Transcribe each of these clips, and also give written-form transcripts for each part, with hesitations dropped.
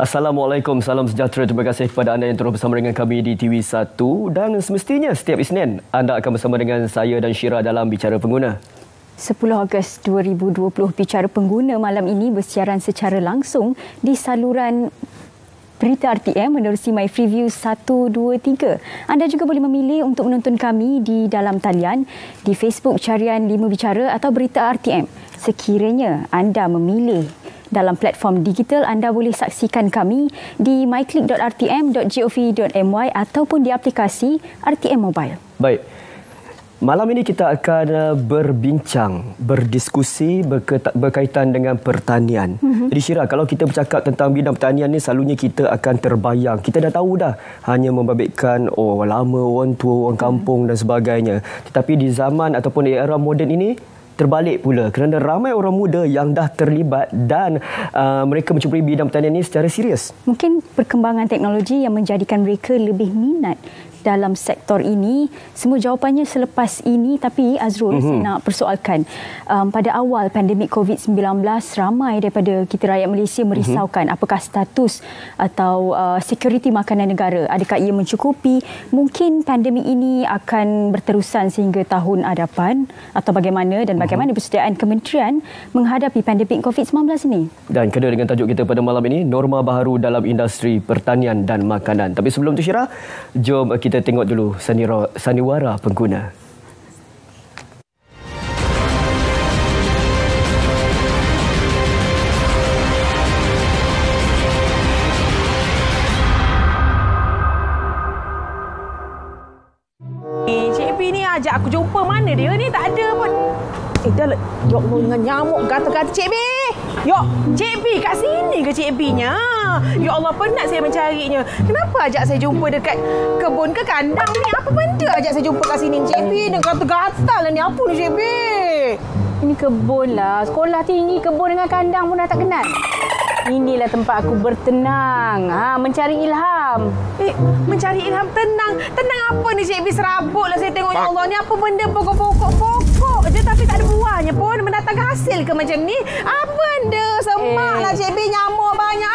Assalamualaikum, salam sejahtera. Terima kasih kepada anda yang terus bersama dengan kami di TV1. Dan semestinya setiap Isnin anda akan bersama dengan saya dan Syira dalam Bicara Pengguna. 10 Ogos 2020, Bicara Pengguna malam ini bersiaran secara langsung di saluran Berita RTM menerusi My Freeview 1, 2, 3. Anda juga boleh memilih untuk menonton kami di dalam talian di Facebook carian 5 Bicara atau Berita RTM. Sekiranya anda memilih dalam platform digital, anda boleh saksikan kami di myclick.rtm.gov.my ataupun di aplikasi RTM Mobile. Baik. Malam ini kita akan berbincang, berdiskusi berkaitan dengan pertanian. Jadi Syira, kalau kita bercakap tentang bidang pertanian ni, selalunya kita akan terbayang. Kita dah tahu dah, hanya membabitkan lama, orang tua, orang kampung dan sebagainya. Tetapi di zaman ataupun di era moden ini, terbalik pula kerana ramai orang muda yang dah terlibat dan mereka mencuburi bidang pertanian ini secara serius. Mungkin perkembangan teknologi yang menjadikan mereka lebih minat dalam sektor ini. Semua jawapannya selepas ini, tapi Azrul, saya nak persoalkan. Pada awal pandemik COVID-19, ramai daripada kita rakyat Malaysia merisaukan apakah status atau security makanan negara. Adakah ia mencukupi? Mungkin pandemik ini akan berterusan sehingga tahun hadapan atau bagaimana, dan bagaimana persediaan kementerian menghadapi pandemik COVID-19 ini. Dan kena dengan tajuk kita pada malam ini, norma baharu dalam industri pertanian dan makanan. Tapi sebelum itu Syira, jom kita tengok dulu sandiwara pengguna. Cik P ni ajak aku jumpa, mana dia ni? Tak ada pun. Dah lah. Ya Allah, dengan nyamuk kata-kata. Cik P! Yok, Cik P kat sini ke Cik P-nya? Ya Allah, penat saya mencarinya. Kenapa ajak saya jumpa dekat kebun ke kandang ni? Apa benda ajak saya jumpa kat sini Cik P? Dia gatal lah ni. Apa ni Cik P? Ini kebun lah. Sekolah tinggi, kebun dengan kandang pun dah tak kenal. Inilah tempat aku bertenang. Mencari ilham. Mencari ilham, tenang. Tenang apa ni Cik P? Serabut lah saya tengok. Ya Allah, ni apa benda pokok-pokok je tapi tak ada buahnya pun. Mendatangkan hasil ke macam ni? Apa benda? Semak lah Cik P. Nyamuk banyak.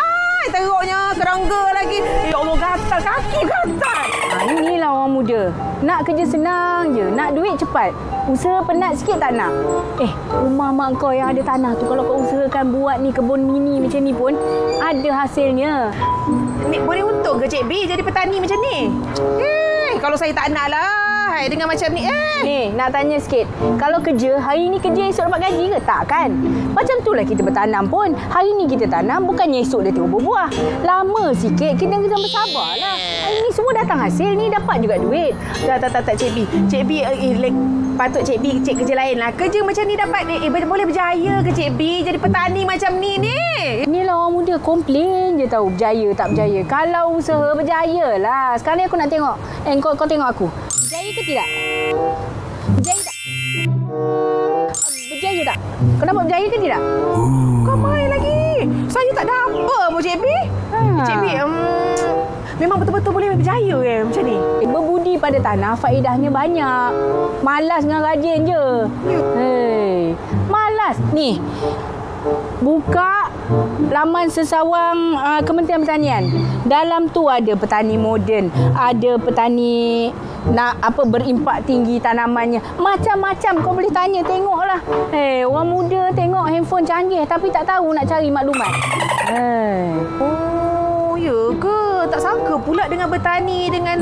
Teruknya, kerangga lagi. Ya Allah, gatal. Kaki gatal. Inilah orang muda. Nak kerja senang je. Nak duit cepat. Usaha penat sikit tak nak. Rumah mak kau yang ada tanah tu, kalau kau usahakan buat ni kebun mini macam ni pun ada hasilnya. Ni boleh untung ke Cik B jadi petani macam ni? Kalau saya tak nak lah dengan macam ni. Ni, nak tanya sikit. Kalau kerja, hari ni kerja, esok dapat gaji ke? Tak kan? Macam itulah kita bertanam pun. Hari ni kita tanam, bukannya esok dia tengok berbuah. Lama sikit, kita kena bersabarlah. Hari ni semua datang hasil, ni dapat juga duit. Tak, Cik B. Cik B, patut Cik B cek kerja lain lah. Kerja macam ni dapat, boleh berjaya ke Cik B jadi petani macam ni? Inilah orang muda, komplain je tahu berjaya tak berjaya. Kalau usaha berjaya lah. Sekarang ni aku nak tengok. Kau tengok aku. Berjaya ke tidak? Berjaya tak? Berjaya tak? Kau dapat berjaya ke tidak? Kau main lagi. Saya tak ada apa pun Cik B. Cik B, memang betul-betul boleh berjaya macam ni? Berbudi pada tanah, faedahnya banyak. Malas dengan rajin je. Malas. Ni, buka laman sesawang Kementerian Pertanian. Dalam tu ada petani moden, ada petani berimpak tinggi tanamannya. Macam-macam kau boleh tanya, tengoklah. Orang muda tengok handphone canggih tapi tak tahu nak cari maklumat. Oh, ya ke? Tak sangka pula dengan bertani dengan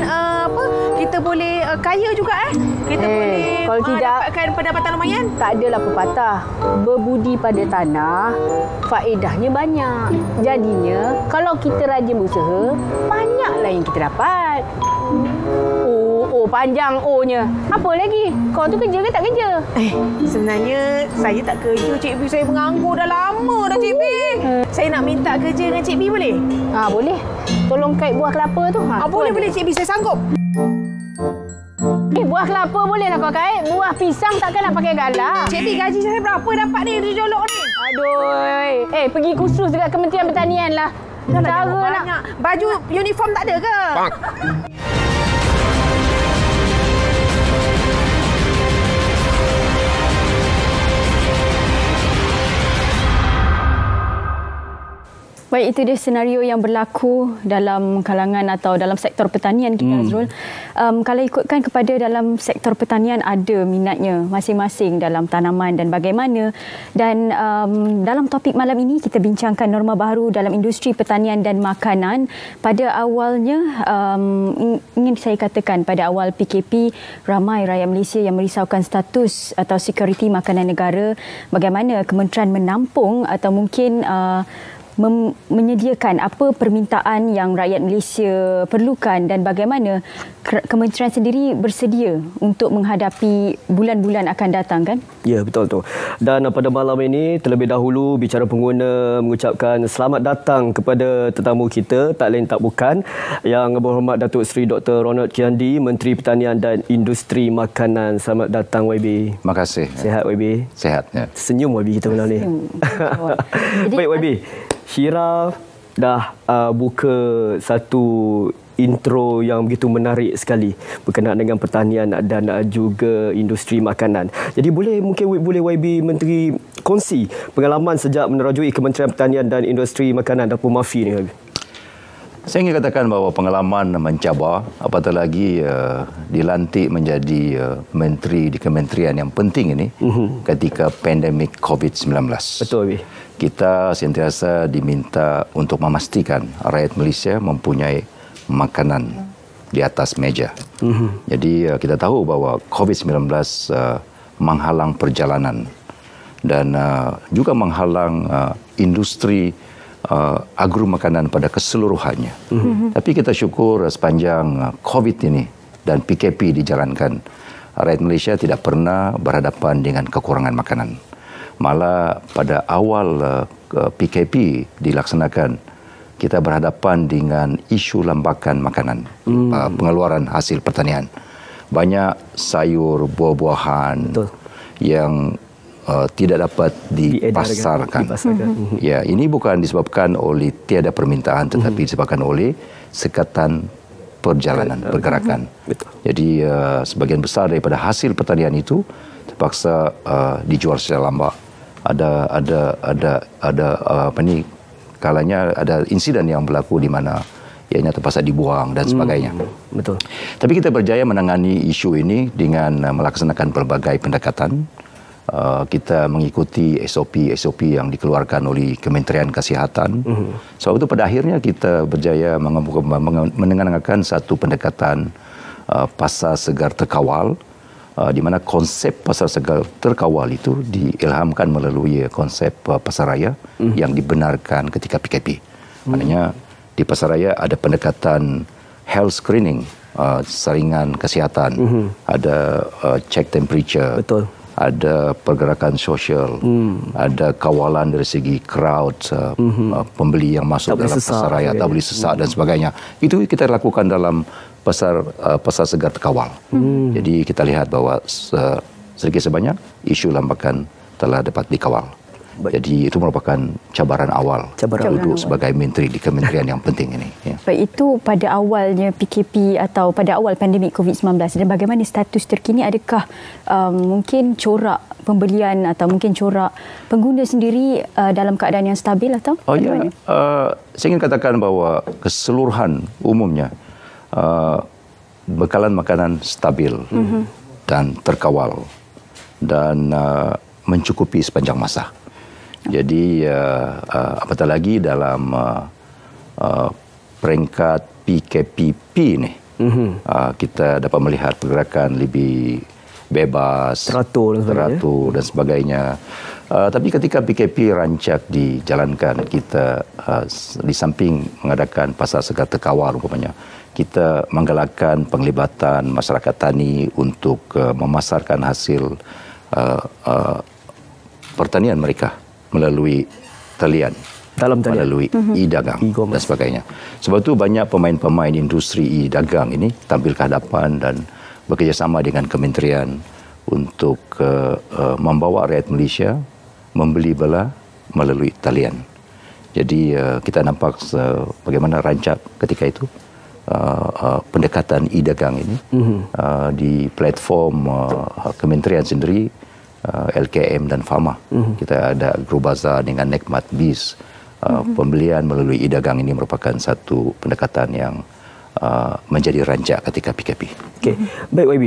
kita boleh kaya juga kita boleh kalau tidak dapatkan pendapatan lumayan. Tak adalah pepatah, berbudi pada tanah faedahnya banyak. Jadinya kalau kita rajin berusaha, banyaklah yang kita dapat. Panjang O-nya. Apa lagi? Kau tu kerja ke tak kerja? Sebenarnya saya tak kerja Cik B. Saya menganggur dah lama dah Cik B. Saya nak minta kerja dengan Cik B boleh? Boleh. Tolong kait buah kelapa tu. Boleh Cik B, saya sanggup. Buah kelapa boleh lah kau kait. Buah pisang takkan nak pakai galak. Cik B, gaji saya berapa dapat ni di Jolok ni? Aduh. Pergi kursus dekat Kementerian Pertanian lah. Dah lah banyak. Baju uniform tak ada ke? Baik, itu dia senario yang berlaku dalam kalangan atau dalam sektor pertanian kita, Azrul. Kalau ikutkan kepada dalam sektor pertanian, ada minatnya masing-masing dalam tanaman dan bagaimana. Dan dalam topik malam ini, kita bincangkan norma baru dalam industri pertanian dan makanan. Pada awalnya, ingin saya katakan, pada awal PKP, ramai rakyat Malaysia yang merisaukan status atau security makanan negara. Bagaimana Kementerian menampung atau mungkin menyediakan apa permintaan yang rakyat Malaysia perlukan dan bagaimana Kementerian sendiri bersedia untuk menghadapi bulan-bulan akan datang, kan? Ya, betul tu. Dan pada malam ini terlebih dahulu bicara pengguna mengucapkan selamat datang kepada tetamu kita, tak lain tak bukan Yang Berhormat Datuk Seri Dr. Ronald Kiandi, Menteri Pertanian dan Industri Makanan. Selamat datang YB. Terima kasih. Sihat YB? Sihat, ya. Senyum YB kita malam ni. Baik YB. Syira dah buka satu intro yang begitu menarik sekali berkenaan dengan pertanian dan juga industri makanan. Jadi mungkin YB Menteri kongsi pengalaman sejak menerajui Kementerian Pertanian dan Industri Makanan Dapur Mafi ni. Saya ingin katakan bahawa pengalaman mencabar, apatah lagi dilantik menjadi menteri di kementerian yang penting ini ketika pandemik COVID-19. Betul, YB. Kita sentiasa diminta untuk memastikan rakyat Malaysia mempunyai makanan di atas meja. Jadi kita tahu bahawa COVID-19 menghalang perjalanan dan juga menghalang industri agromakanan pada keseluruhannya. Tapi kita syukur sepanjang COVID ini dan PKP dijalankan, rakyat Malaysia tidak pernah berhadapan dengan kekurangan makanan. Malah pada awal PKP dilaksanakan, kita berhadapan dengan isu lambakan makanan, pengeluaran hasil pertanian. Banyak sayur, buah-buahan yang tidak dapat dipasarkan. Ya, ini bukan disebabkan oleh tiada permintaan, tetapi disebabkan oleh sekatan perjalanan, pergerakan. Jadi sebagian besar daripada hasil pertanian itu terpaksa dijual secara lambat. Ada kalanya ada insiden yang berlaku di mana ianya terpaksa dibuang dan sebagainya. Betul. Tapi kita berjaya menangani isu ini dengan melaksanakan pelbagai pendekatan. Kita mengikuti SOP yang dikeluarkan oleh Kementerian Kesihatan. Sebab itu pada akhirnya kita berjaya menengahkan satu pendekatan pasar segar terkawal, di mana konsep pasar segar terkawal itu diilhamkan melalui konsep pasar raya yang dibenarkan ketika PKP. Maknanya di pasar raya ada pendekatan health screening, saringan kesihatan, ada check temperature, ada pergerakan sosial, ada kawalan dari segi crowd, pembeli yang masuk dalam pasar raya, tak boleh sesak dan sebagainya. Itu kita lakukan dalam pasar segar terkawal. Jadi kita lihat bahawa sedikit sebanyak isu lambakan telah dapat dikawal. Jadi itu merupakan cabaran awal duduk sebagai menteri di kementerian yang penting ini. Ya. Baik, itu pada awalnya PKP atau pada awal pandemik COVID-19, dan bagaimana status terkini? Adakah mungkin corak pembelian atau mungkin corak pengguna sendiri dalam keadaan yang stabil atau bagaimana? Saya ingin katakan bahawa keseluruhan umumnya bekalan makanan stabil dan terkawal dan mencukupi sepanjang masa. Jadi apatah lagi dalam peringkat PKPP ini, kita dapat melihat pergerakan lebih bebas, teratur dan sebagainya. Tapi ketika PKP rancak dijalankan, kita di samping mengadakan pasar segar terkawal umpamanya, kita menggalakkan penglibatan masyarakat tani untuk memasarkan hasil pertanian mereka melalui talian, melalui e-dagang dan sebagainya. Sebab itu banyak pemain-pemain industri e-dagang ini tampil ke hadapan dan bekerjasama dengan kementerian untuk membawa rakyat Malaysia membeli bela melalui talian. Jadi kita nampak bagaimana rancak ketika itu pendekatan e-dagang ini di platform kementerian sendiri, LKM dan Fama. Kita ada Agrobazar dengan Nekmat Biz, pembelian melalui e-dagang ini merupakan satu pendekatan yang menjadi rancak ketika PKP. Okey, baik YB.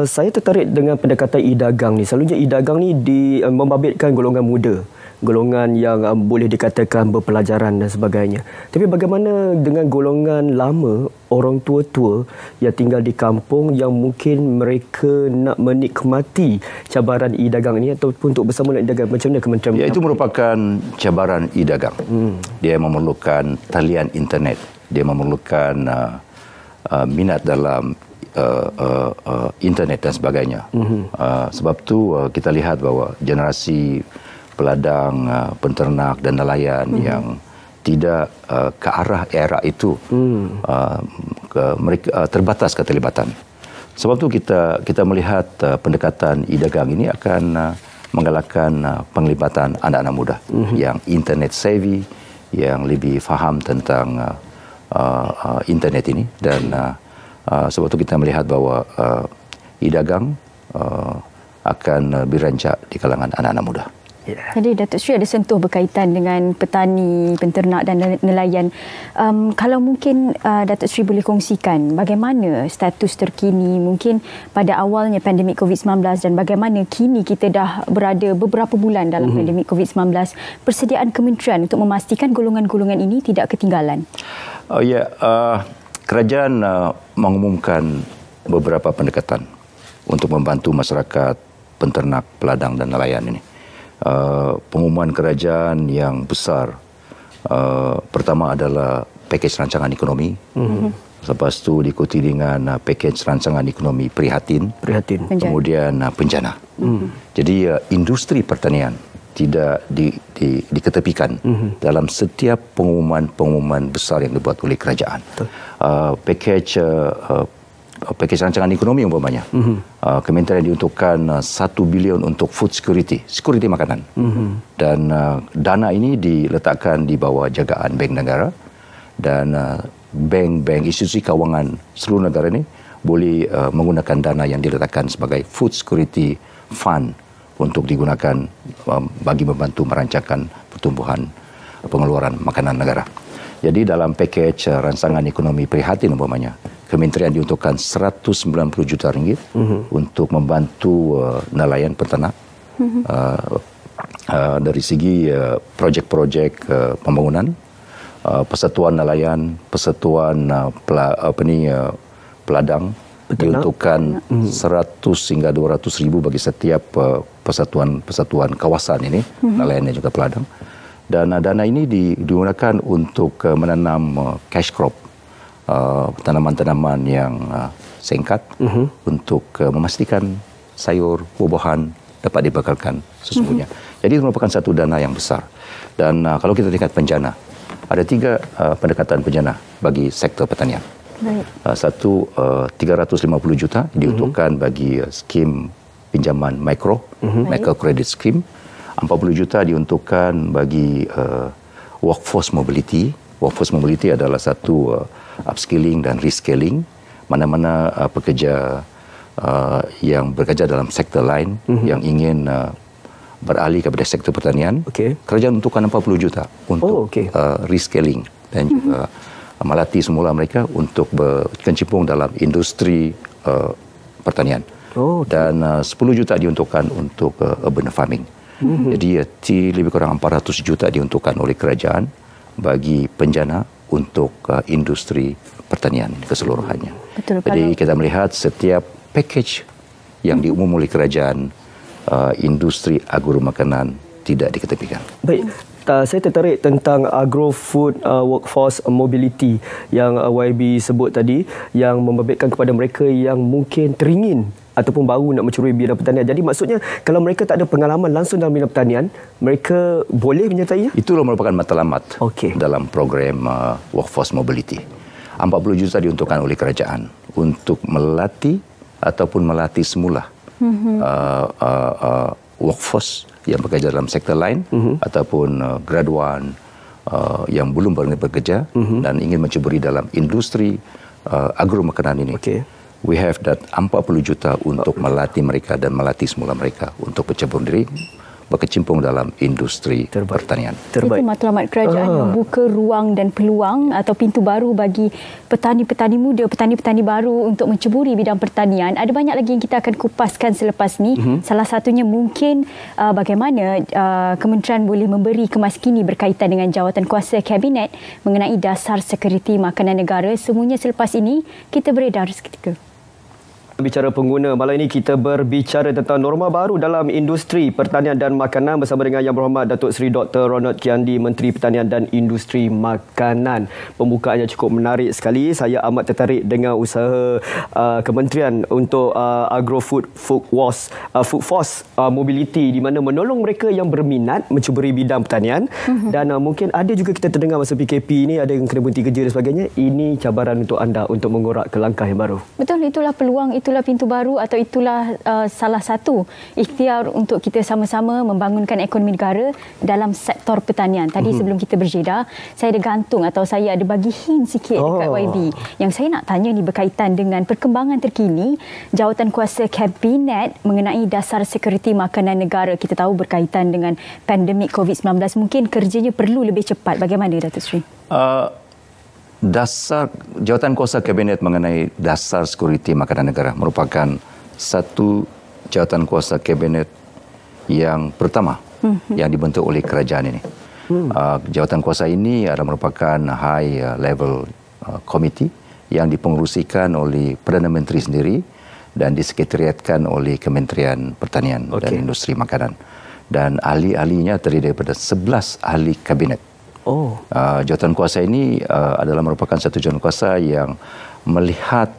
Saya tertarik dengan pendekatan e-dagang ni. Selalunya e-dagang ni membabitkan golongan muda, golongan yang boleh dikatakan berpelajaran dan sebagainya. Tapi bagaimana dengan golongan lama, orang tua-tua yang tinggal di kampung yang mungkin mereka nak menikmati cabaran e-dagang ini ataupun untuk bersama nak e-dagang? Macam mana Kementerian? Ya, itu merupakan cabaran e-dagang. Dia memerlukan talian internet. Dia memerlukan minat dalam internet dan sebagainya. Sebab tu kita lihat bahawa generasi peladang, penternak dan nelayan yang tidak ke arah era itu, mereka terbatas keterlibatan. Sebab tu kita melihat pendekatan e-dagang ini akan menggalakkan penglibatan anak-anak muda yang internet savvy, yang lebih faham tentang internet ini, dan sebab itu kita melihat bahawa e-dagang akan berancak di kalangan anak-anak muda. Jadi Datuk Seri ada sentuh berkaitan dengan petani, penternak dan nelayan. Kalau mungkin Datuk Seri boleh kongsikan bagaimana status terkini mungkin pada awalnya pandemik COVID-19 dan bagaimana kini kita dah berada beberapa bulan dalam pandemik COVID-19, persediaan kementerian untuk memastikan golongan-golongan ini tidak ketinggalan. Kerajaan mengumumkan beberapa pendekatan untuk membantu masyarakat penternak, peladang dan nelayan ini. Pengumuman kerajaan yang besar, pertama adalah pakej rancangan ekonomi, lepas tu diikuti dengan pakej rancangan ekonomi prihatin. Kemudian bencana. Jadi industri pertanian tidak diketepikan dalam setiap pengumuman besar yang dibuat oleh kerajaan. Pakej rancangan ekonomi umpamanya, kementerian diuntukkan 1 bilion untuk food security makanan. Dan dana ini diletakkan di bawah jagaan Bank Negara, dan bank-bank institusi kewangan seluruh negara ini boleh menggunakan dana yang diletakkan sebagai food security fund untuk digunakan bagi membantu merancangkan pertumbuhan pengeluaran makanan negara. Jadi dalam pakej rancangan ekonomi prihatin umpamanya, kementerian diuntukkan 190 juta ringgit untuk membantu nelayan peternak dari segi projek-projek pembangunan, persatuan nelayan, persatuan peladang, diuntukkan 100 hingga 200 ribu bagi setiap persatuan kawasan ini, nelayan dan juga peladang. Dan dana ini digunakan untuk menanam cash crop, tanaman-tanaman yang singkat untuk memastikan sayur, buah-buahan dapat dibekalkan sesungguhnya. Jadi itu merupakan satu dana yang besar. Dan kalau kita lihat bencana, ada 3 pendekatan bencana bagi sektor pertanian. Satu, 350 juta diuntukkan bagi skim pinjaman micro credit scheme. 40 juta diuntukkan bagi workforce mobility. Workforce mobility adalah satu upskilling dan reskilling. Mana-mana pekerja yang bekerja dalam sektor lain yang ingin beralih kepada sektor pertanian, kerajaan untukkan 40 juta untuk reskilling dan juga melatih semula mereka untuk berkecimpung dalam industri pertanian. Dan 10 juta diuntukkan untuk urban farming. Jadi lebih kurang 400 juta diuntukkan oleh kerajaan bagi penjana untuk industri pertanian keseluruhannya. Jadi kita melihat setiap package yang diumum oleh kerajaan, industri agro makanan tidak diketepikan. Baik. Saya tertarik tentang agro-food workforce mobility yang YB sebut tadi, yang membabitkan kepada mereka yang mungkin teringin ataupun baru nak mencurui bidang pertanian. Jadi maksudnya kalau mereka tak ada pengalaman langsung dalam bidang pertanian, mereka boleh menyertainya? Itulah merupakan matlamat dalam program workforce mobility. 40 juta diuntukkan oleh kerajaan untuk melatih ataupun melatih semula workforce yang bekerja dalam sektor lain ataupun graduan yang belum pernah bekerja dan ingin menceburi dalam industri agro makanan ini. We have that 40 juta untuk melatih mereka dan melatih semula mereka untuk bercebur diri, berkecimpung dalam industri pertanian. Itu matlamat kerajaan membuka ruang dan peluang atau pintu baru bagi petani-petani muda, petani-petani baru untuk menceburi bidang pertanian. Ada banyak lagi yang kita akan kupaskan selepas ni. Salah satunya mungkin bagaimana kementerian boleh memberi kemaskini berkaitan dengan jawatan kuasa kabinet mengenai dasar sekuriti makanan negara. Semuanya selepas ini, kita beredar seketika. Bicara pengguna, malam ini kita berbicara tentang norma baru dalam industri pertanian dan makanan bersama dengan Yang Berhormat Datuk Seri Dr. Ronald Kiandi, Menteri Pertanian dan Industri Makanan. Pembukaannya cukup menarik sekali. Saya amat tertarik dengan usaha kementerian untuk Agro-Food Force Mobility, di mana menolong mereka yang berminat mencuburi bidang pertanian. Dan mungkin ada juga kita terdengar masa PKP ini ada yang kena berhenti kerja dan sebagainya. Ini cabaran untuk anda untuk mengorak ke langkah yang baru. Betul, itulah peluang, itulah pintu baru atau itulah salah satu ikhtiar untuk kita sama-sama membangunkan ekonomi negara dalam sektor pertanian. Tadi sebelum kita berjeda, saya ada gantung atau saya ada bagi hint sikit dekat YB. Yang saya nak tanya ni berkaitan dengan perkembangan terkini jawatan kuasa kabinet mengenai dasar sekuriti makanan negara. Kita tahu berkaitan dengan pandemik COVID-19, mungkin kerjanya perlu lebih cepat. Bagaimana Datuk Seri? Dasar jawatan kuasa kabinet mengenai dasar sekuriti makanan negara merupakan satu jawatan kuasa kabinet yang pertama yang dibentuk oleh kerajaan ini. Jawatan kuasa ini adalah merupakan high level committee yang dipengerusikan oleh Perdana Menteri sendiri dan disekretariatkan oleh Kementerian Pertanian dan Industri Makanan. Dan ahli-ahlinya terdiri daripada 11 ahli kabinet. Jawatan kuasa ini adalah merupakan satu jawatan kuasa yang melihat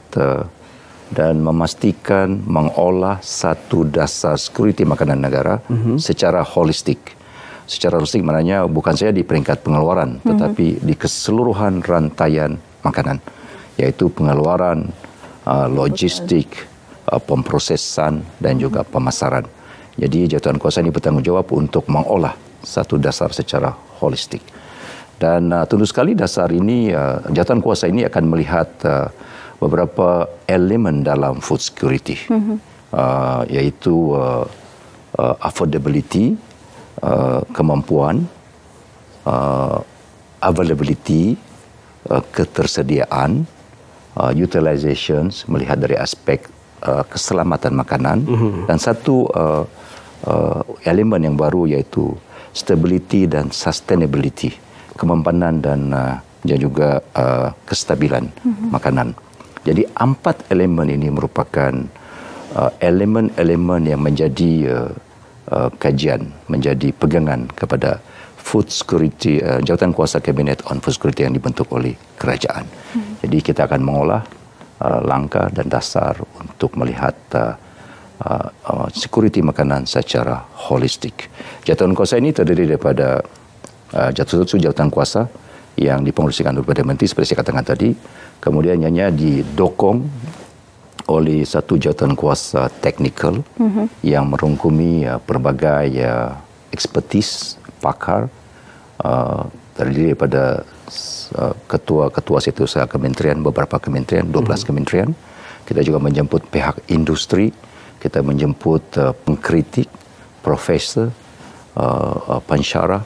dan memastikan mengolah satu dasar sekuriti makanan negara secara holistik. Secara holistik maknanya bukan saja di peringkat pengeluaran, tetapi di keseluruhan rantaian makanan, iaitu pengeluaran, logistik, pemprosesan dan juga pemasaran. Jadi jawatan kuasa ini bertanggungjawab untuk mengolah satu dasar secara holistik. Dan tentu sekali dasar ini, jawatan kuasa ini akan melihat beberapa elemen dalam food security, iaitu affordability, kemampuan, availability, ketersediaan, utilizations, melihat dari aspek keselamatan makanan, dan satu elemen yang baru iaitu stability dan sustainability, kemampanan dan juga kestabilan makanan. Jadi 4 elemen ini merupakan elemen-elemen yang menjadi kajian, menjadi pegangan kepada food security, jawatan kuasa kabinet on food security yang dibentuk oleh kerajaan. Jadi kita akan mengolah langkah dan dasar untuk melihat security makanan secara holistik. Jawatan kuasa ini terdiri daripada satu jawatan kuasa yang dipengerusikan oleh Perdana Menteri seperti saya katakan tadi, kemudian ianya didokong oleh satu jawatan kuasa teknikal yang merangkumi berbagai ekspertis, pakar, terdiri daripada ketua-ketua setiausaha kementerian, beberapa kementerian, 12 kementerian. Kita juga menjemput pihak industri, kita menjemput pengkritik, profesor, pensyarah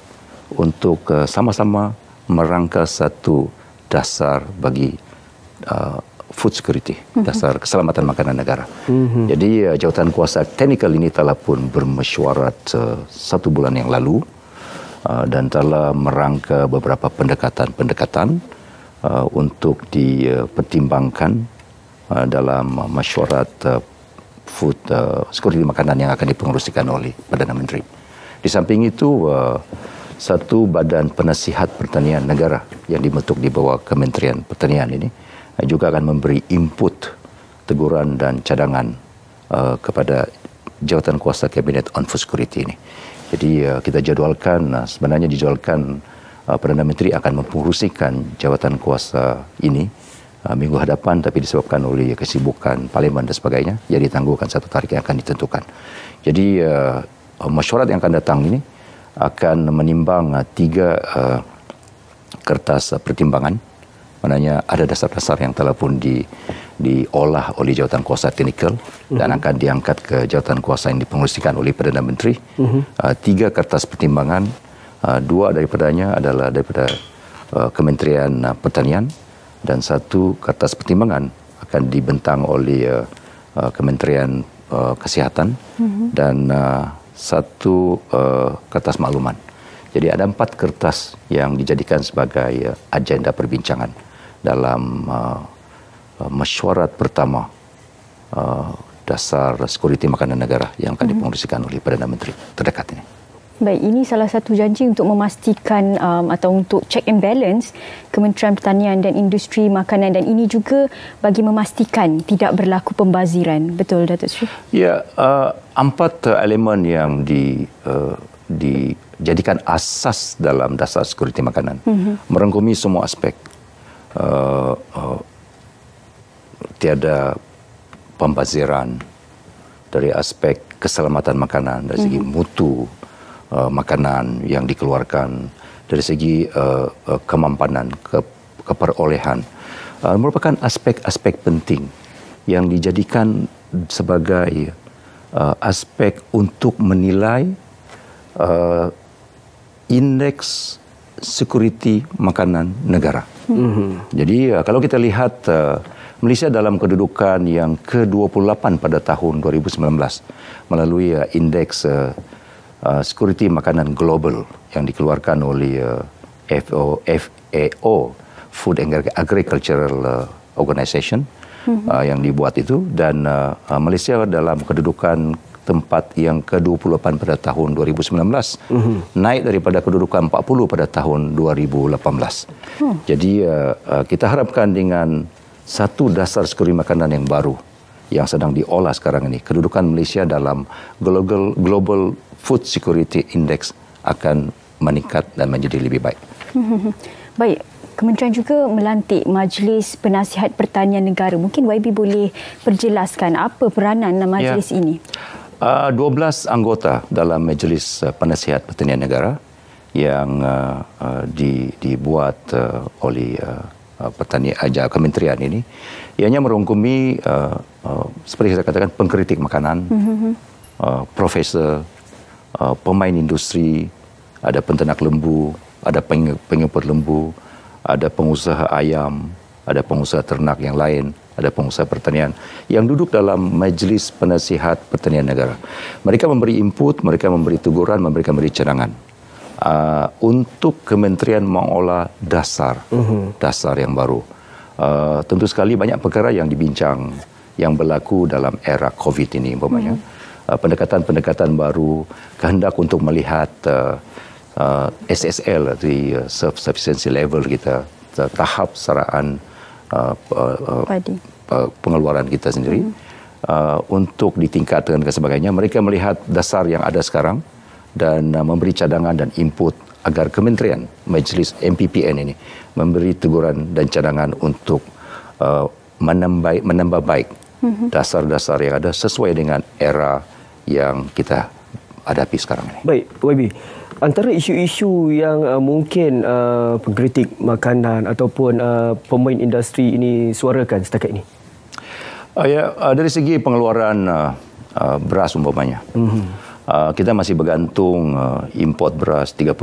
untuk sama-sama merangka satu dasar bagi food security, dasar keselamatan makanan negara. Jadi jawatan kuasa teknikal ini telah pun bermesyuarat 1 bulan yang lalu dan telah merangka beberapa pendekatan-pendekatan untuk dipertimbangkan dalam mesyuarat food security makanan yang akan dipengerusikan oleh Perdana Menteri. Di samping itu, satu badan penasihat pertanian negara yang dibentuk di bawah Kementerian Pertanian ini juga akan memberi input, teguran dan cadangan kepada jawatan kuasa kabinet on food security ini. Jadi kita sebenarnya dijadwalkan Perdana Menteri akan mempengerusikan jawatan kuasa ini minggu hadapan, tapi disebabkan oleh kesibukan parlimen dan sebagainya, jadi ditangguhkan satu tarikh yang akan ditentukan. Jadi mesyuarat yang akan datang ini akan menimbang 3 kertas pertimbangan. Maknanya ada dasar-dasar yang telah pun diolah oleh Jawatankuasa Teknikal dan akan diangkat ke Jawatankuasa yang dipengerusikan oleh Perdana Menteri. 3 kertas pertimbangan, 2 daripadanya adalah daripada Kementerian Pertanian dan 1 kertas pertimbangan akan dibentang oleh Kementerian Kesihatan dan 1 kertas makluman. Jadi ada 4 kertas yang dijadikan sebagai agenda perbincangan dalam mesyuarat pertama dasar sekuriti makanan negara yang akan dipengerusikan oleh Perdana Menteri terdekat ini. Baik, ini salah satu janji untuk memastikan atau untuk check and balance Kementerian Pertanian dan Industri Makanan, dan ini juga bagi memastikan tidak berlaku pembaziran. Betul, Datuk Seri? Ya, 4 elemen yang dijadikan asas dalam dasar sekuriti makanan merangkumi semua aspek. Tiada pembaziran dari aspek keselamatan makanan, dari segi mutu makanan yang dikeluarkan, dari segi kemampanan, keperolehan, merupakan aspek-aspek penting yang dijadikan sebagai aspek untuk menilai indeks sekuriti makanan negara. Jadi kalau kita lihat Malaysia dalam kedudukan yang ke-28 pada tahun 2019 melalui indeks sekuriti makanan global yang dikeluarkan oleh FAO, Food and Agricultural Organization, yang dibuat itu, dan Malaysia dalam kedudukan tempat yang ke-28 pada tahun 2019, naik daripada kedudukan 40 pada tahun 2018. Jadi kita harapkan dengan 1 dasar sekuriti makanan yang baru yang sedang diolah sekarang ini, kedudukan Malaysia dalam Global Food Security Index akan meningkat dan menjadi lebih baik. Baik, Kementerian juga melantik Majlis Penasihat Pertanian Negara. Mungkin YB boleh perjelaskan apa peranan majlis ini? 12 anggota dalam Majlis Penasihat Pertanian Negara yang dibuat oleh Kementerian ini, ianya merangkumi seperti saya katakan pengkritik makanan, profesor, pemain industri, ada penternak lembu, ada pengeput lembu, ada pengusaha ayam, ada pengusaha ternak yang lain, ada pengusaha pertanian yang duduk dalam Majlis Penasihat Pertanian Negara. Mereka memberi input, mereka memberi teguran, mereka memberi cadangan untuk kementerian mengolah dasar yang baru. Tentu sekali banyak perkara yang dibincang yang berlaku dalam era COVID ini, umpamanya pendekatan-pendekatan baru, kehendak untuk melihat SSL, di self-sufficiency level kita, tahap saraan pengeluaran kita sendiri, untuk ditingkatkan dan sebagainya. Mereka melihat dasar yang ada sekarang dan memberi cadangan dan input agar kementerian, Majlis MPPN ini memberi teguran dan cadangan untuk menambah baik dasar-dasar yang ada sesuai dengan era yang kita hadapi sekarang ini. Baik, YB. Antara isu-isu yang mungkin pengkritik makanan ataupun pemain industri ini suarakan setakat ini? Dari segi pengeluaran beras umpamanya. Kita masih bergantung import beras 30%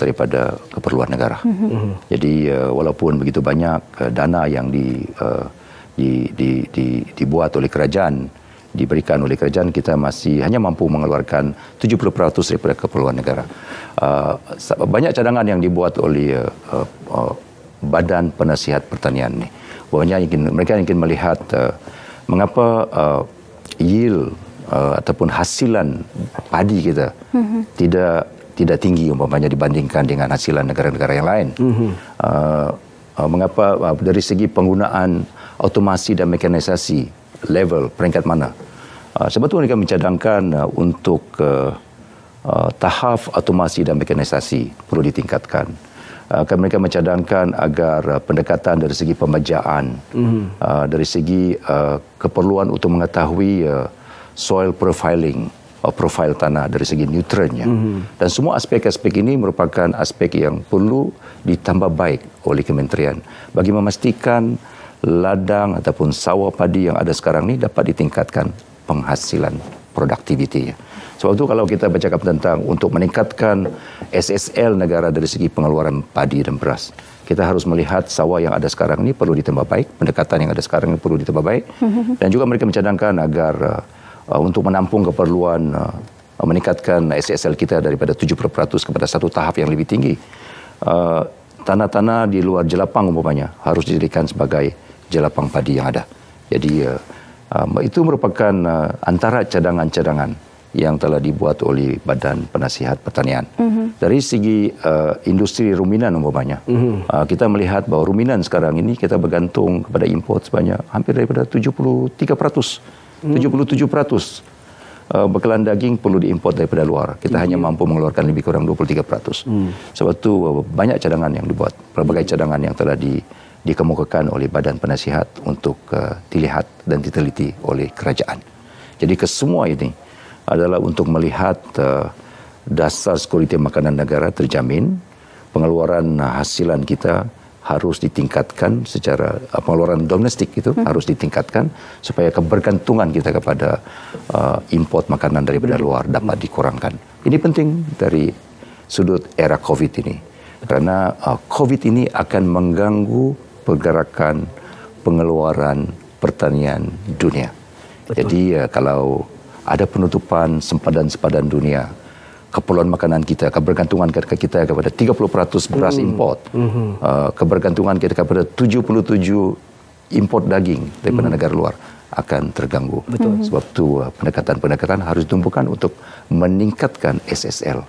daripada keperluan negara. Jadi walaupun begitu banyak dana yang dibuat oleh kerajaan, diberikan oleh kerajaan, kita masih hanya mampu mengeluarkan 70% daripada keperluan negara. Banyak cadangan yang dibuat oleh Badan Penasihat Pertanian ini. Mereka ingin melihat mengapa yield ataupun hasilan padi kita tidak tinggi umpamanya dibandingkan dengan hasilan negara-negara yang lain. Mengapa dari segi penggunaan automasi dan mekanisasi level peringkat mana? Sebetulnya mereka mencadangkan untuk tahap automasi dan mekanisasi perlu ditingkatkan. Mereka mencadangkan agar pendekatan dari segi pemajaan, dari segi keperluan untuk mengetahui soil profiling, profil tanah dari segi nutriennya. Dan semua aspek-aspek ini merupakan aspek yang perlu ditambah baik oleh kementerian bagi memastikan ladang ataupun sawah padi yang ada sekarang ni dapat ditingkatkan penghasilan produktivitinya. Sebab itu kalau kita bercakap tentang untuk meningkatkan SSL negara dari segi pengeluaran padi dan beras, kita harus melihat sawah yang ada sekarang ini perlu ditambah baik, pendekatan yang ada sekarang ini perlu ditambah baik, dan juga mereka mencadangkan agar untuk menampung keperluan meningkatkan SSL kita daripada 70% kepada satu tahap yang lebih tinggi. Tanah-tanah di luar jelapang umpamanya harus dijadikan sebagai jelapang padi yang ada. Jadi itu merupakan antara cadangan-cadangan yang telah dibuat oleh Badan Penasihat Pertanian. Dari segi industri ruminan umpamanya, kita melihat bahawa ruminan sekarang ini kita bergantung kepada import sebanyak hampir daripada 73%, 77%. Bekalan daging perlu diimport daripada luar. Kita hanya mampu mengeluarkan lebih kurang 23%. Sebab itu banyak cadangan yang dibuat, pelbagai cadangan yang telah dikemukakan oleh Badan Penasihat untuk dilihat dan diteliti oleh kerajaan. Jadi kesemua ini adalah untuk melihat dasar sekuriti makanan negara terjamin, pengeluaran hasilan kita harus ditingkatkan secara pengeluaran domestik itu harus ditingkatkan supaya kebergantungan kita kepada import makanan daripada luar dapat dikurangkan. Ini penting dari sudut era COVID ini, kerana COVID ini akan mengganggu pergerakan pengeluaran pertanian dunia. Betul. Jadi kalau ada penutupan sempadan-sempadan dunia, keperluan makanan kita, kebergantungan kita kepada 30% beras import, kebergantungan kita kepada 77 import daging daripada negara luar akan terganggu. Betul. Sebab itu pendekatan-pendekatan harus ditumpukan untuk meningkatkan SSL,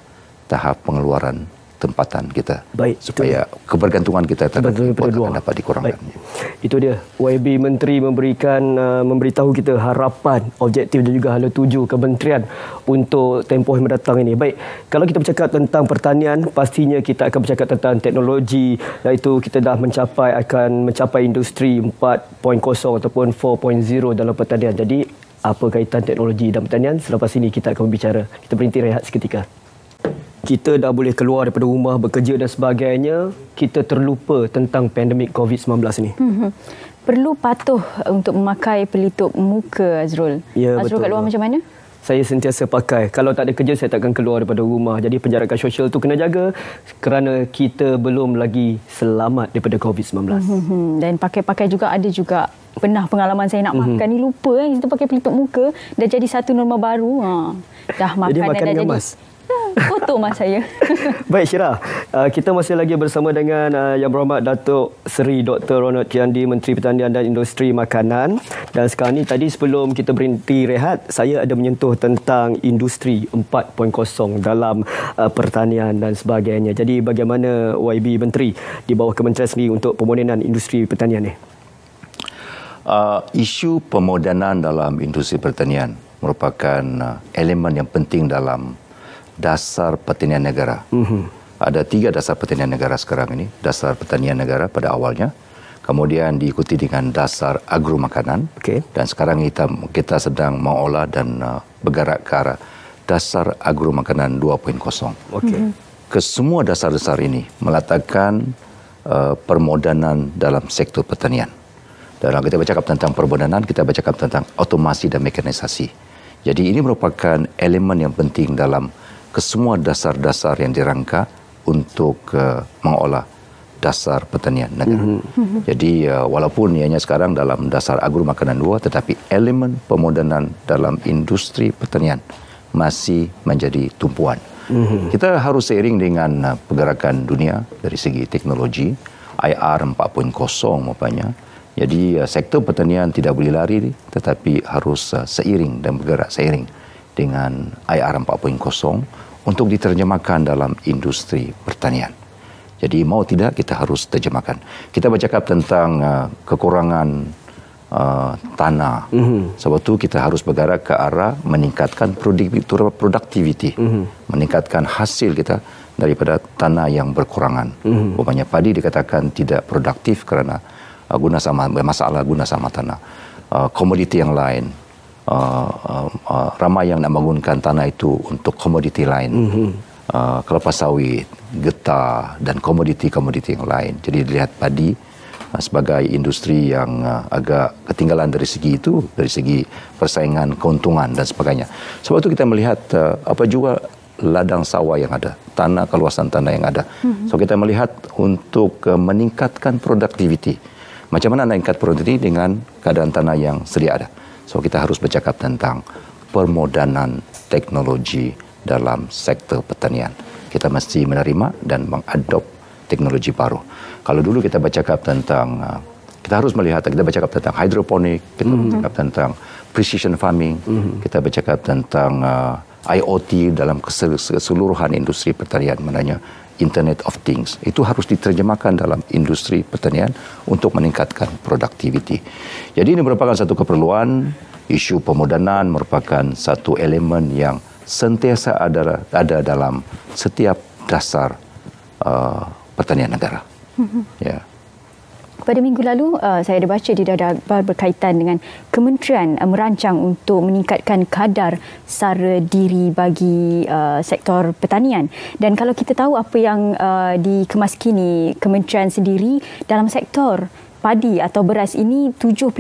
tahap pengeluaran tempatan kita. Baik, supaya kebergantungan kita terhadap import akan dapat dikurangkan. Baik. Itu dia, YB Menteri memberitahu kita harapan, objektif dan juga hala tuju kementerian untuk tempoh yang mendatang ini. Baik, kalau kita bercakap tentang pertanian, pastinya kita akan bercakap tentang teknologi, iaitu kita dah akan mencapai industri 4.0 ataupun 4.0 dalam pertanian. Jadi, apa kaitan teknologi dan pertanian? Selepas ini kita akan berbicara. Kita berhenti rehat seketika. Kita dah boleh keluar daripada rumah, bekerja dan sebagainya, kita terlupa tentang pandemik COVID-19 ini. Perlu patuh untuk memakai pelitup muka, Azrul. Ya, Azrul betul. kat luar macam mana? Saya sentiasa pakai. Kalau tak ada kerja, saya takkan keluar daripada rumah. Jadi penjarakan sosial tu kena jaga kerana kita belum lagi selamat daripada COVID-19. Dan pakai-pakai juga ada juga pernah pengalaman saya nak makan ni lupa kita pakai pelitup muka, dah jadi satu norma baru. Dah makan, jadi makan dengan mas. Foto mas saya. Baik Syirah, kita masih lagi bersama dengan Yang Berhormat Datuk Seri Dr. Ronald Kiandi, Menteri Pertanian dan Industri Makanan. Dan sekarang ni tadi sebelum kita berhenti rehat, saya ada menyentuh tentang industri 4.0 dalam pertanian dan sebagainya. Jadi bagaimana YB Menteri di bawah kementerian sendiri untuk pemodenan industri pertanian ni? Isu pemodenan dalam industri pertanian merupakan elemen yang penting dalam dasar pertanian negara. Ada 3 dasar pertanian negara sekarang ini. Dasar pertanian negara pada awalnya, kemudian diikuti dengan dasar agro makanan, dan sekarang kita sedang mengolah dan bergerak ke arah dasar agro makanan 2.0. Kesemua dasar-dasar ini meletakkan permodanan dalam sektor pertanian. Dan kalau kita bercakap tentang permodanan, kita bercakap tentang otomasi dan mekanisasi. Jadi ini merupakan elemen yang penting dalam kesemua dasar-dasar yang dirangka untuk mengolah dasar pertanian negara. Jadi walaupun ianya sekarang dalam dasar agro makanan 2, tetapi elemen pemodenan dalam industri pertanian masih menjadi tumpuan. Kita harus seiring dengan pergerakan dunia dari segi teknologi, IR 4.0 umpamanya. Jadi sektor pertanian tidak boleh lari, tetapi harus seiring dan bergerak seiring dengan IR 4.0 untuk diterjemahkan dalam industri pertanian. Jadi mau tidak kita harus terjemahkan. Kita bercakap tentang kekurangan tanah. Sebab itu kita harus bergerak ke arah meningkatkan produktiviti, meningkatkan hasil kita daripada tanah yang berkurangan. Umpamanya padi dikatakan tidak produktif kerana masalah guna sama tanah. Komoditi yang lain, ramai yang nak bangunkan tanah itu untuk komoditi lain, kelapa sawit, getah dan komoditi-komoditi yang lain. Jadi dilihat padi sebagai industri yang agak ketinggalan dari segi itu, dari segi persaingan, keuntungan dan sebagainya. Sebab itu kita melihat apa juga ladang sawah yang ada, tanah, kawasan tanah yang ada. So kita melihat untuk meningkatkan produktiviti. Macam mana meningkat produktiviti dengan keadaan tanah yang sedia ada. So kita harus bercakap tentang permodanan teknologi dalam sektor pertanian. Kita mesti menerima dan mengadop teknologi baru. Kalau dulu kita bercakap tentang, kita harus melihat, kita bercakap tentang hidroponik, kita bercakap tentang precision farming, kita bercakap tentang IoT dalam keseluruhan industri pertanian, maknanya Internet of Things. Itu harus diterjemahkan dalam industri pertanian untuk meningkatkan produktiviti. Jadi ini merupakan satu keperluan, isu pemodanan merupakan satu elemen yang sentiasa ada dalam setiap dasar pertanian negara. Ya. Pada minggu lalu, saya ada baca di Dada Akhbar berkaitan dengan kementerian merancang untuk meningkatkan kadar sara diri bagi sektor pertanian. Dan kalau kita tahu apa yang dikemas kini kementerian sendiri dalam sektor padi atau beras ini, 70%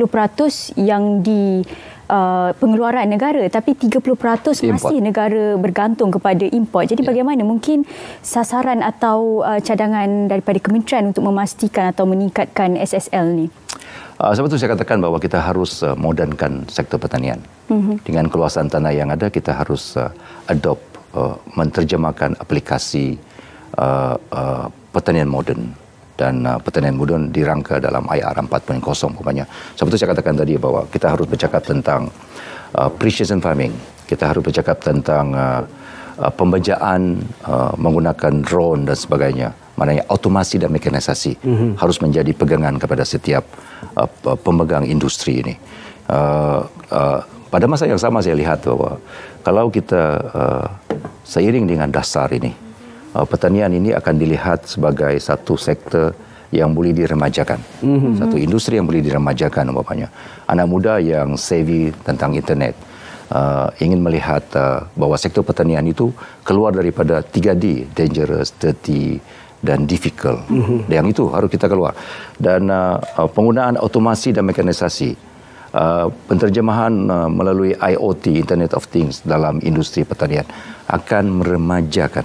yang di pengeluaran negara, tapi 30% masih negara bergantung kepada import. Jadi bagaimana mungkin sasaran atau cadangan daripada kementerian untuk memastikan atau meningkatkan SSL ni? Sebab itu saya katakan bahawa kita harus modernkan sektor pertanian. Dengan keluasan tanah yang ada, kita harus adopt, menterjemahkan aplikasi pertanian moden. Dan pertanian moden dirangka dalam IR 4.0 umpamanya. Sebab itu saya katakan tadi bahawa kita harus bercakap tentang precision farming. Kita harus bercakap tentang pembejaan menggunakan drone dan sebagainya. Maknanya automasi dan mekanisasi harus menjadi pegangan kepada setiap pemegang industri ini. Pada masa yang sama saya lihat bahawa kalau kita seiring dengan dasar ini, pertanian ini akan dilihat sebagai satu sektor yang boleh diremajakan. Satu industri yang boleh diremajakan umpamanya. Anak muda yang savvy tentang internet ingin melihat bahawa sektor pertanian itu keluar daripada 3D, dangerous, dirty dan difficult. Yang itu harus kita keluar. Dan penggunaan automasi dan mekanisasi, penterjemahan melalui IoT, Internet of Things dalam industri pertanian akan meremajakan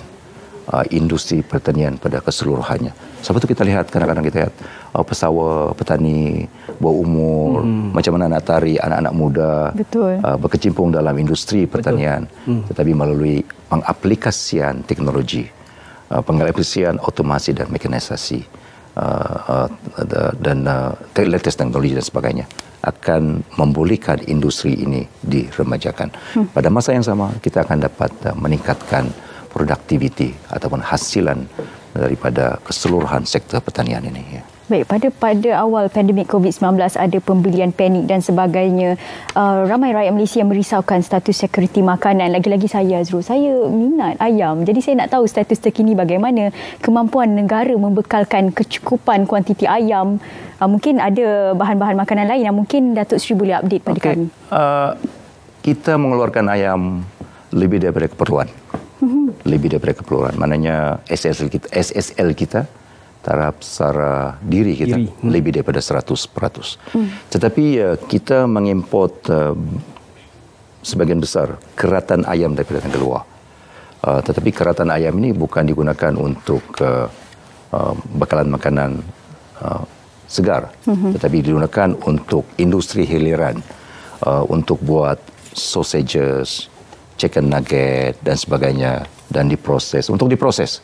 industri pertanian pada keseluruhannya. Sebab itu kita lihat, kadang-kadang kita lihat pesawat petani bawah umur, macam mana nak tarik anak-anak muda berkecimpung dalam industri pertanian, tetapi melalui pengaplikasian teknologi, pengaplikasian otomasi dan mekanisasi, dan latest teknologi dan sebagainya akan membolehkan industri ini diremajakan. Pada masa yang sama, kita akan dapat meningkatkan produktiviti ataupun hasilan daripada keseluruhan sektor pertanian ini. Ya. Baik, pada awal pandemik COVID-19 ada pembelian panik dan sebagainya. Ramai rakyat Malaysia yang merisaukan status sekuriti makanan. Lagi-lagi saya, Azrul, saya minat ayam. Jadi saya nak tahu status terkini bagaimana kemampuan negara membekalkan kecukupan kuantiti ayam. Mungkin ada bahan-bahan makanan lain yang mungkin Datuk Seri boleh update pada kami. Kita mengeluarkan ayam lebih daripada keperluan. Lebih daripada keperluan. Maknanya SSL kita taraf sara diri kita lebih daripada 100%. Tetapi kita mengimport sebagian besar keratan ayam daripada negara luar. Tetapi keratan ayam ini bukan digunakan untuk bekalan makanan segar, tetapi digunakan untuk industri hiliran, untuk buat sausages, chicken nugget dan sebagainya, dan untuk diproses.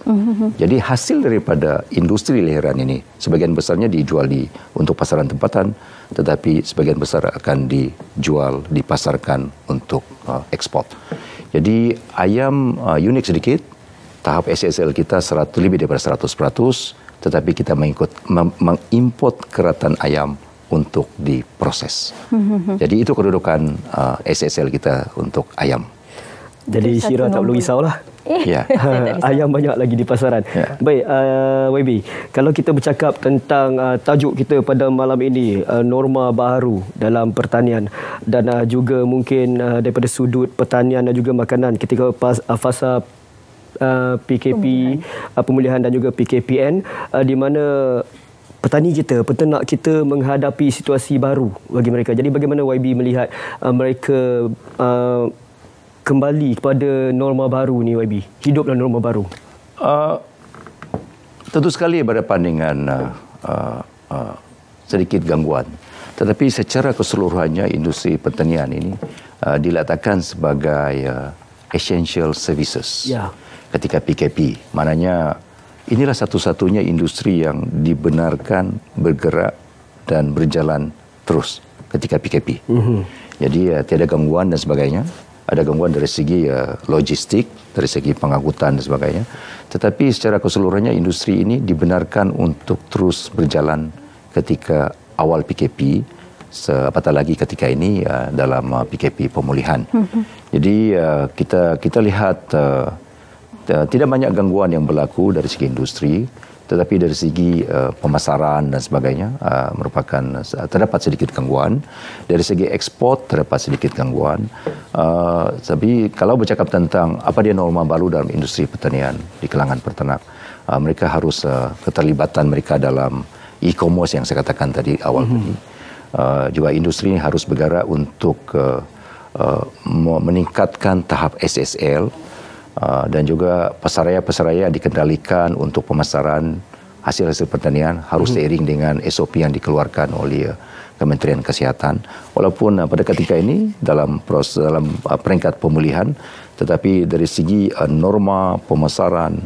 Jadi hasil daripada industri hiliran ini sebagian besarnya dijual untuk pasaran tempatan, tetapi sebagian besar akan dijual, dipasarkan untuk ekspor. Jadi ayam unik sedikit, tahap SSL kita lebih daripada 100%, tetapi kita mengimport keratan ayam untuk diproses. Jadi itu kedudukan SSL kita untuk ayam. Jadi Syirah tak perlu risaulah. Ya. Ayam banyak lagi di pasaran. Ya. Baik, YB, kalau kita bercakap tentang tajuk kita pada malam ini, norma baru dalam pertanian dan juga mungkin daripada sudut pertanian dan juga makanan ketika fasa PKP, pemulihan dan juga PKPN, di mana petani kita, peternak kita menghadapi situasi baru bagi mereka. Jadi bagaimana YB melihat mereka kembali kepada norma baru ni, YB? Hidup dalam norma baru. Tentu sekali berhadapan dengan sedikit gangguan. Tetapi secara keseluruhannya industri pertanian ini diletakkan sebagai essential services ketika PKP. Maknanya inilah satu-satunya industri yang dibenarkan bergerak dan berjalan terus ketika PKP. Jadi tiada gangguan dan sebagainya. Ada gangguan dari segi logistik, dari segi pengangkutan dan sebagainya. Tetapi secara keseluruhannya industri ini dibenarkan untuk terus berjalan ketika awal PKP, apatah lagi ketika ini dalam PKP pemulihan. Jadi kita lihat tidak banyak gangguan yang berlaku dari segi industri, tetapi dari segi pemasaran dan sebagainya merupakan terdapat sedikit gangguan. Dari segi ekspor terdapat sedikit gangguan. Tapi kalau bercakap tentang apa dia norma baru dalam industri pertanian di kalangan peternak, mereka harus keterlibatan mereka dalam e-commerce yang saya katakan tadi awal tadi. Juga industri ini harus bergerak untuk meningkatkan tahap SSL. Dan juga pasaraya-pasaraya dikendalikan untuk pemasaran hasil-hasil pertanian harus seiring dengan SOP yang dikeluarkan oleh Kementerian Kesihatan. Walaupun pada ketika ini dalam peringkat pemulihan, tetapi dari segi norma pemasaran,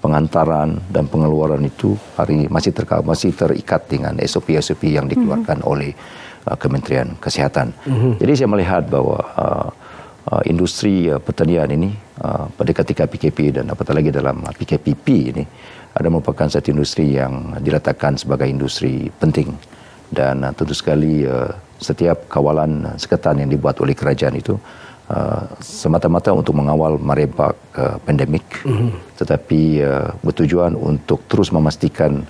pengantaran dan pengeluaran itu masih terikat dengan SOP-SOP yang dikeluarkan oleh Kementerian Kesihatan. Jadi saya melihat bahwa industri pertanian ini pada ketika PKP dan apatah lagi dalam PKPP ini merupakan satu industri yang diletakkan sebagai industri penting, dan tentu sekali setiap kawalan seketan yang dibuat oleh kerajaan itu semata-mata untuk mengawal merebak pandemik, tetapi bertujuan untuk terus memastikan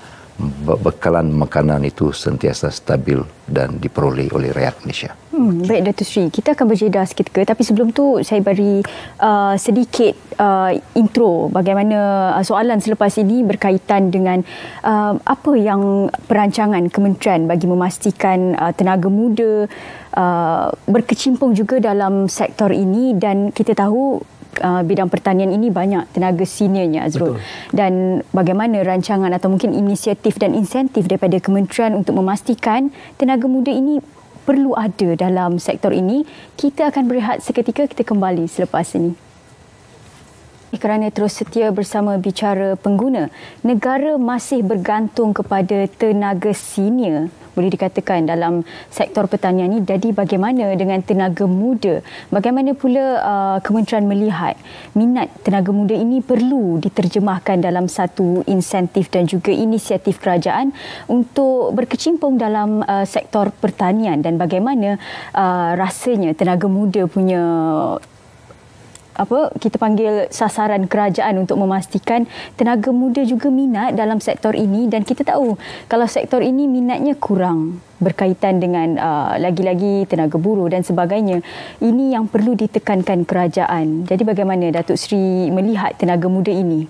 bekalan makanan itu sentiasa stabil dan diperoleh oleh rakyat Malaysia. Baik Datuk Seri, kita akan berjeda seketika, tapi sebelum tu saya beri sedikit intro bagaimana soalan selepas ini berkaitan dengan apa yang perancangan kementerian bagi memastikan tenaga muda berkecimpung juga dalam sektor ini, dan kita tahu bidang pertanian ini banyak tenaga seniornya, Azrul. Betul. Dan bagaimana rancangan atau mungkin inisiatif dan insentif daripada kementerian untuk memastikan tenaga muda ini perlu ada dalam sektor ini. Kita akan berehat seketika, kita kembali selepas ini. Kerana terus setia bersama Bicara Pengguna, negara masih bergantung kepada tenaga senior, boleh dikatakan, dalam sektor pertanian ini. Jadi bagaimana dengan tenaga muda? Bagaimana pula kementerian melihat minat tenaga muda ini perlu diterjemahkan dalam satu insentif dan juga inisiatif kerajaan untuk berkecimpung dalam sektor pertanian, dan bagaimana rasanya tenaga muda punya kita panggil sasaran kerajaan untuk memastikan tenaga muda juga minat dalam sektor ini. Dan kita tahu kalau sektor ini minatnya kurang berkaitan dengan lagi-lagi tenaga buruh dan sebagainya. Ini yang perlu ditekankan kerajaan. Jadi bagaimana Datuk Seri melihat tenaga muda ini?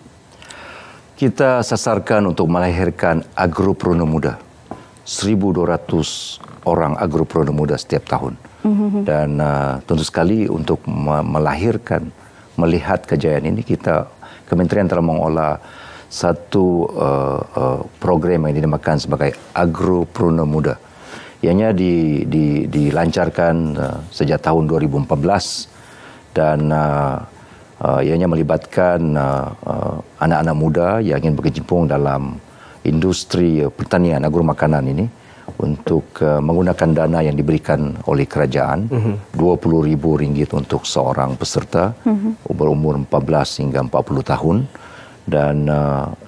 Kita sasarkan untuk melahirkan agropreneur muda. 1,200 orang agropreneur muda setiap tahun. Dan tentu sekali untuk melihat kejayaan ini, kementerian telah mengolah satu program yang dinamakan sebagai agropreneur muda. Ianya dilancarkan sejak tahun 2014, dan ianya melibatkan anak-anak muda yang ingin berkecimpung dalam industri pertanian agromakanan ini untuk menggunakan dana yang diberikan oleh kerajaan, RM20,000 untuk seorang peserta berumur 14 hingga 40 tahun. Dan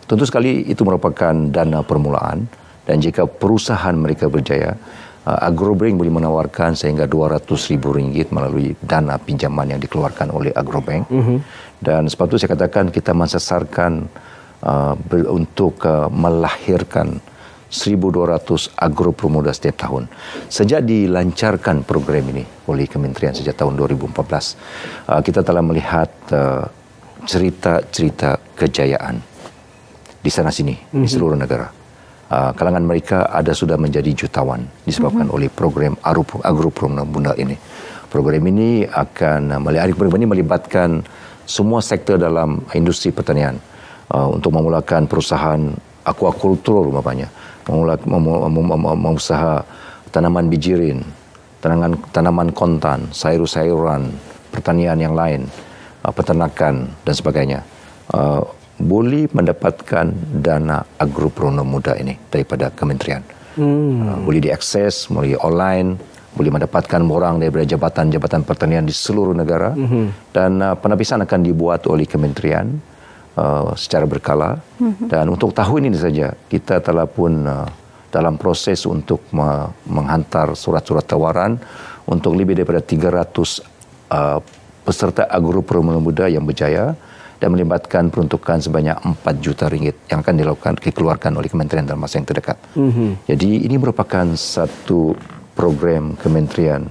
tentu sekali itu merupakan dana permulaan, dan jika perusahaan mereka berjaya, Agrobank boleh menawarkan sehingga RM200,000 melalui dana pinjaman yang dikeluarkan oleh Agrobank. Dan sebab itu saya katakan kita mensasarkan untuk melahirkan 1,200 agropreneur muda setiap tahun. Sejak dilancarkan program ini oleh kementerian sejak tahun 2014, kita telah melihat cerita-cerita kejayaan di sana-sini, di seluruh negara. kalangan mereka ada sudah menjadi jutawan disebabkan oleh program Agropreneur ini. Program ini akan melibatkan semua sektor dalam industri pertanian untuk memulakan perusahaan aquakultur umpamanya, mengusaha tanaman bijirin, tanaman kontan, sayur-sayuran, pertanian yang lain, peternakan dan sebagainya. Boleh mendapatkan dana Agropreneur muda ini daripada kementerian. Boleh diakses melalui online, boleh mendapatkan orang daripada jabatan-jabatan pertanian di seluruh negara, dan penapisan akan dibuat oleh kementerian secara berkala. Dan untuk tahun ini saja kita telah pun dalam proses untuk menghantar surat-surat tawaran untuk lebih daripada 300 peserta Agropreneur muda yang berjaya, dan melibatkan peruntukan sebanyak 4 juta ringgit yang akan dikeluarkan oleh kementerian dalam masa yang terdekat. Jadi ini merupakan satu program kementerian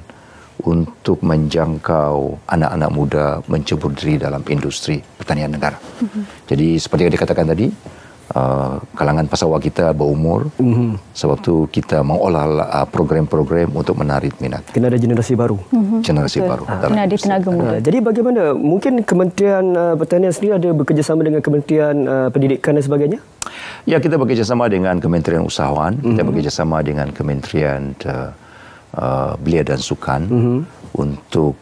untuk menjangkau anak-anak muda mencebur diri dalam industri pertanian negara. Jadi seperti yang dikatakan tadi, kalangan pasawa kita berumur, sebab tu kita mengolah program-program untuk menarik minat. Kena ada generasi baru. Generasi baru. Kena ada tenaga muda. Jadi bagaimana? Mungkin Kementerian Pertanian sendiri ada bekerjasama dengan Kementerian Pendidikan dan sebagainya? Ya, kita bekerjasama dengan Kementerian Usahawan, kita bekerjasama dengan Kementerian Belia dan Sukan untuk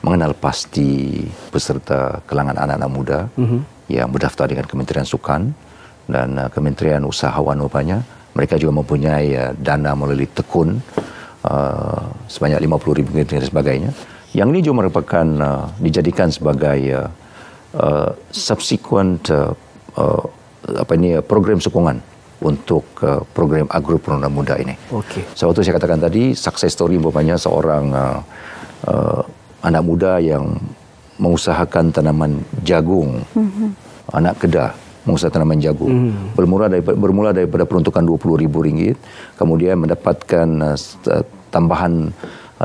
mengenal pasti peserta kalangan anak-anak muda yang berdaftar dengan Kementerian Sukan dan Kementerian Usahawan rupanya. Mereka juga mempunyai dana melalui tekun sebanyak RM50,000 dan sebagainya. Yang ini juga merupakan dijadikan sebagai subsequent program sokongan untuk program Agropreneur muda ini. Sebab itu saya katakan tadi, success story umpamanya seorang anak muda yang mengusahakan tanaman jagung, anak Kedah mengusahakan tanaman jagung, bermula daripada peruntukan RM20,000, kemudian mendapatkan tambahan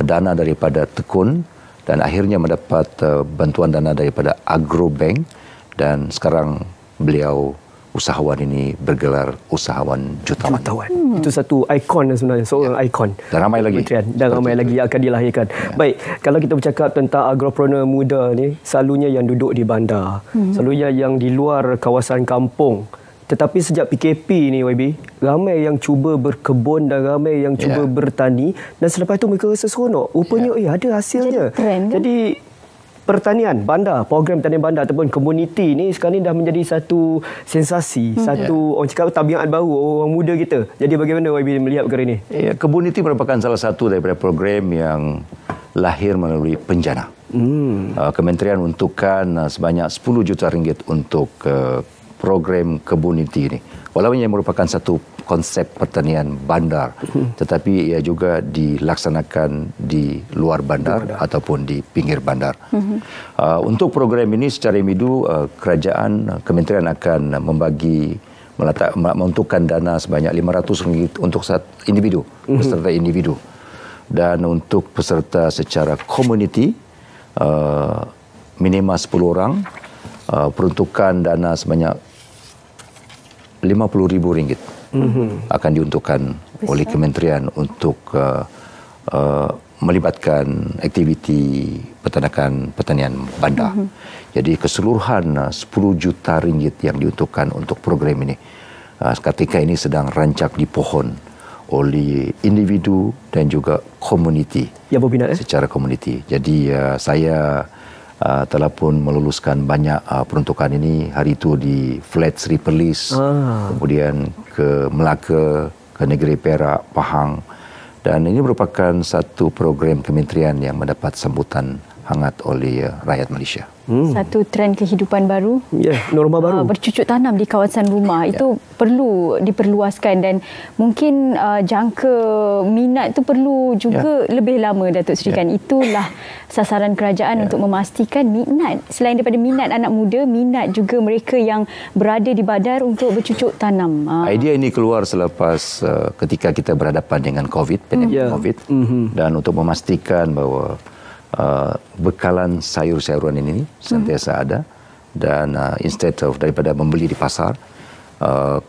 dana daripada tekun, dan akhirnya mendapat bantuan dana daripada Agrobank, dan sekarang beliau usahawan ini bergelar usahawan jutawan. Itu satu ikon sebenarnya, seorang ikon. Dan ramai lagi. Dan ramai lagi yang akan dilahirkan. Baik, kalau kita bercakap tentang Agropreneur muda ni, selalunya yang duduk di bandar, selalunya yang di luar kawasan kampung. Tetapi sejak PKP ni, YB, ramai yang cuba berkebun dan ramai yang cuba bertani, dan selepas itu mereka rasa seronok. Rupanya ada hasilnya. Jadi trend, kan? Jadi pertanian bandar, program pertanian bandar ataupun komuniti ni sekarang ni dah menjadi satu sensasi, satu orang cakap tabiat baru orang muda kita. Jadi bagaimana YB melihat perkara ini? Ya, komuniti merupakan salah satu daripada program yang lahir melalui penjana. Kementerian untukkan sebanyak RM10 juta untuk program komuniti ini. Walaupun ia merupakan satu konsep pertanian bandar, tetapi ia juga dilaksanakan di luar bandar ataupun di pinggir bandar. Untuk program ini secara individu, kementerian akan menuntukkan dana sebanyak RM500 untuk individu, peserta individu. Dan untuk peserta secara komuniti, minimal 10 orang, peruntukan dana sebanyak RM50,000 akan diuntukkan oleh kementerian untuk melibatkan aktiviti pertanian bandar. Jadi keseluruhan RM10 juta yang diuntukkan untuk program ini. Ketika ini sedang rancak di pohon oleh individu dan juga komuniti. Yang berminat secara komuniti. Jadi saya telah pun meluluskan banyak peruntukan ini hari itu di Flat Sri Perlis, kemudian ke Melaka, ke Negeri Perak, Pahang, dan ini merupakan satu program kementerian yang mendapat sambutan hangat oleh rakyat Malaysia. Satu trend kehidupan baru. Norma baru. Bercucuk tanam di kawasan rumah itu perlu diperluaskan, dan mungkin jangka minat itu perlu juga lebih lama, Datuk Seri kan. Itulah sasaran kerajaan untuk memastikan minat, selain daripada minat anak muda, minat juga mereka yang berada di bandar untuk bercucuk tanam. Idea ini keluar selepas ketika kita berhadapan dengan pandemik COVID, dan untuk memastikan bahawa bekalan sayur-sayuran ini sentiasa ada, dan instead of daripada membeli di pasar,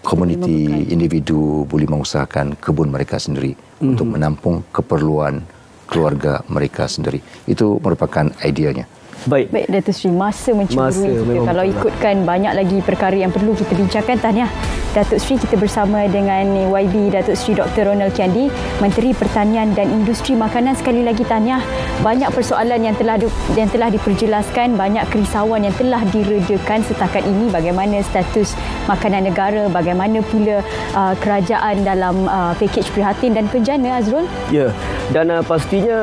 komuniti individu boleh mengusahakan kebun mereka sendiri untuk menampung keperluan keluarga mereka sendiri. Itu merupakan ideanya. Baik, Datuk Seri, masa mencemburui kita. Kalau ikutkan, banyak lagi perkara yang perlu kita bincangkan. Tahniah Datuk Seri, kita bersama dengan YB Datuk Seri Dr. Ronald Kiandi, Menteri Pertanian dan Industri Makanan. Sekali lagi tahniah, banyak persoalan yang telah diperjelaskan, banyak kerisauan yang telah diredakan setakat ini, bagaimana status makanan negara, bagaimana pula kerajaan dalam pakej prihatin dan penjana, Azrul. Ya, dan pastinya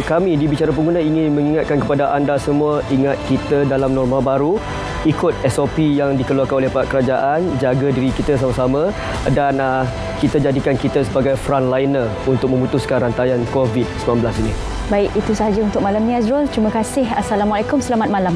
kami di Bicara Pengguna ingin mengingatkan kepada anda semua, ingat kita dalam norma baru, ikut SOP yang dikeluarkan oleh pihak kerajaan, jaga diri kita sama-sama dan kita jadikan kita sebagai frontliner untuk memutuskan rantaian COVID-19 ini. Baik, itu sahaja untuk malam ni, Azrul. Terima kasih. Assalamualaikum, selamat malam.